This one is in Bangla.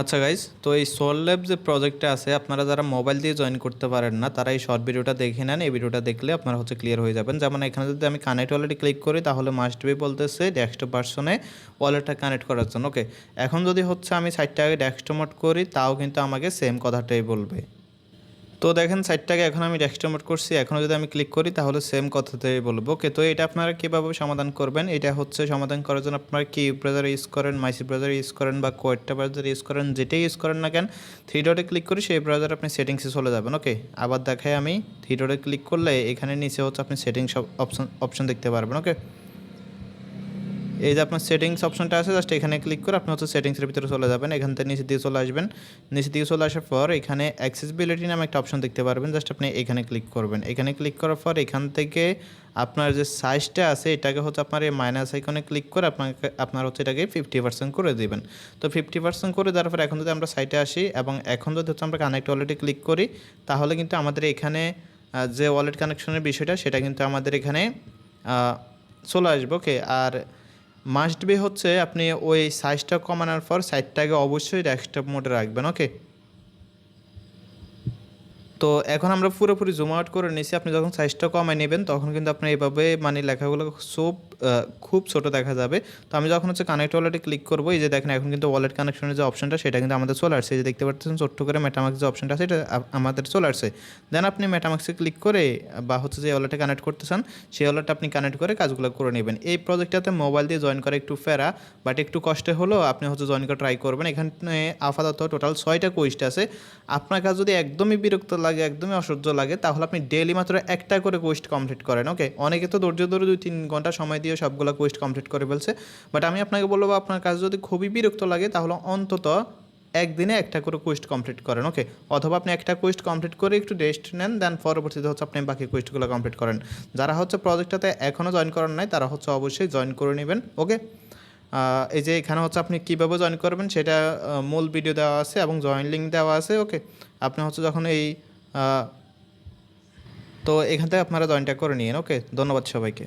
আচ্ছা গাইস, তো এই সোল ল্যাব যে প্রজেক্টটা আছে, আপনারা যারা মোবাইল দিয়ে জয়েন করতে পারেন না তারা এই শর্ট ভিডিওটা দেখে নেন। এই ভিডিওটা দেখলে আপনারা ক্লিয়ার হয়ে যাবেন। যেমন এখানে যদি আমি কানেক্ট ওয়ালেটে ক্লিক করি তাহলে মাস্ট বি বলতেছে ডেস্কটপ ভার্সনে ওয়ালেটটা কানেক্ট করার জন্য। ওকে, এখন যদি আমি সাইটটাকে ডেস্কটপ মোড করি তাও কিন্তু আমাকে সেম কথাটাই বলবে। তো দেখেন সাইটটাকে এখন আমি ডেস্কটপ মোড করছি, এখনও যদি আমি ক্লিক করি তাহলে সেম কথাতেই বলবো। ওকে, তো এটা আপনারা কীভাবে সমাধান করবেন, এটা সমাধান করার জন্য আপনারা কি ব্রাউজার ইউজ করেন, মাইসি ব্রাউজার ইউজ করেন বা কোয়েটটা ব্রাউজার ইউজ করেন, যেটাই ইউজ করেন না কেন, থ্রি ডটে ক্লিক করি সেই ব্রাউজারে আপনি সেটিংসে চলে যাবেন। ওকে, আবার দেখায় আমি থ্রি ডটে ক্লিক করলে এখানে নিচে আপনি সেটিংস অপশন দেখতে পারবেন। ওকে, এই যে আপনার সেটিংস অপশনটা আছে, জাস্ট এখানে ক্লিক করে আপনি সেটিংসের ভিতরে চলে যাবেন। এখান থেকে নিচে দিয়ে চলে আসবেন। নিচে দিয়ে চলে আসার পর এখানে অ্যাক্সেসিবিলিটি নামে একটা অপশন দেখতে পারবেন, জাস্ট আপনি এখানে ক্লিক করবেন। এখানে ক্লিক করার পর এখান থেকে আপনার যে সাইজটা আছে এটাকে আপনার এই মাইনাস আইকনে ক্লিক করে আপনার এটাকে 50% করে দেবেন। তো 50% করে দেওয়ার পর এখন যদি আমরা সাইটে আসি এবং এখন যদি আমরা কানেক্ট ওয়ালেটে ক্লিক করি তাহলে কিন্তু আমাদের এখানে যে ওয়ালেট কানেকশনের বিষয়টা সেটা কিন্তু আমাদের এখানে চলে আসবে। ওকে, আর মাস্ট বি আপনি ওই সাইজটা কমানোর পর সাইজটাকে অবশ্যই ডেস্কটপ মোডে রাখবেন। ওকে, তো এখন আমরা পুরোপুরি জুম আউট করে নিয়েছি। আপনি যখন সাইজটা কমায় নেবেন তখন কিন্তু আপনার এইভাবে লেখাগুলো খুব ছোট দেখা যাবে। তো আমি যখন কানেক্ট ওয়ালেটে ক্লিক করবো, এই যে দেখেন এখন কিন্তু ওয়ালেট কানেকশনের যে অপশনটা সেটা কিন্তু আমাদের চলে আসছে। এই যে দেখতে পাচ্ছেন ছোট্ট করে মেটামাক্স যে অপশনটা আছে এটা আমাদের চলে আসছে। দেন আপনি মেটামাক্সে ক্লিক করে বা যে ওয়ালেটে কানেক্ট করতে চান সেই ওয়ালেটটা আপনি কানেক্ট করে কাজগুলো করে নেবেন। এই প্রজেক্টটাতে মোবাইল দিয়ে জয়েন করা একটু ফেরা, বাট একটু কষ্টে হলেও আপনি জয়েন করে ট্রাই করবেন। এখানে আপাতত টোটাল 6টা কোয়েস্ট আছে। আপনার কাছে যদি একদমই বিরক্ত লাগে, একদমই অসহ্য লাগে, তাহলে আপনি ডেইলি মাত্র একটা করে কোয়েস্ট কমপ্লিট করেন। ওকে, অনেকে তো ধৈর্য ধরে 2-3 ঘন্টা সময় দিয়ে সবগুলো কোয়েস্ট কমপ্লিট করে ফেলছে, বাট আমি আপনাকে বলবো আপনার কাছে যদি খুবই বিরক্ত লাগে তাহলে অন্তত একদিনে একটা করে কোয়েস্ট কমপ্লিট করেন। ওকে, অথবা আপনি একটা কোয়েস্ট কমপ্লিট করে একটু রেস্ট নেন, দেন পরবর্তীতে আপনি বাকি কোয়েস্টগুলো কমপ্লিট করেন। যারা প্রজেক্টটাতে এখনও জয়েন করেন নাই তারা অবশ্যই জয়েন করে নেবেন। ওকে, এই যে এখানে আপনি কীভাবে জয়েন করবেন সেটা মূল ভিডিও দেওয়া আছে এবং জয়েন লিঙ্ক দেওয়া আছে। ওকে, আপনি যখন তো এখান থেকে আপনারা জয়েনটা করে নিন। ওকে, ধন্যবাদ সবাইকে।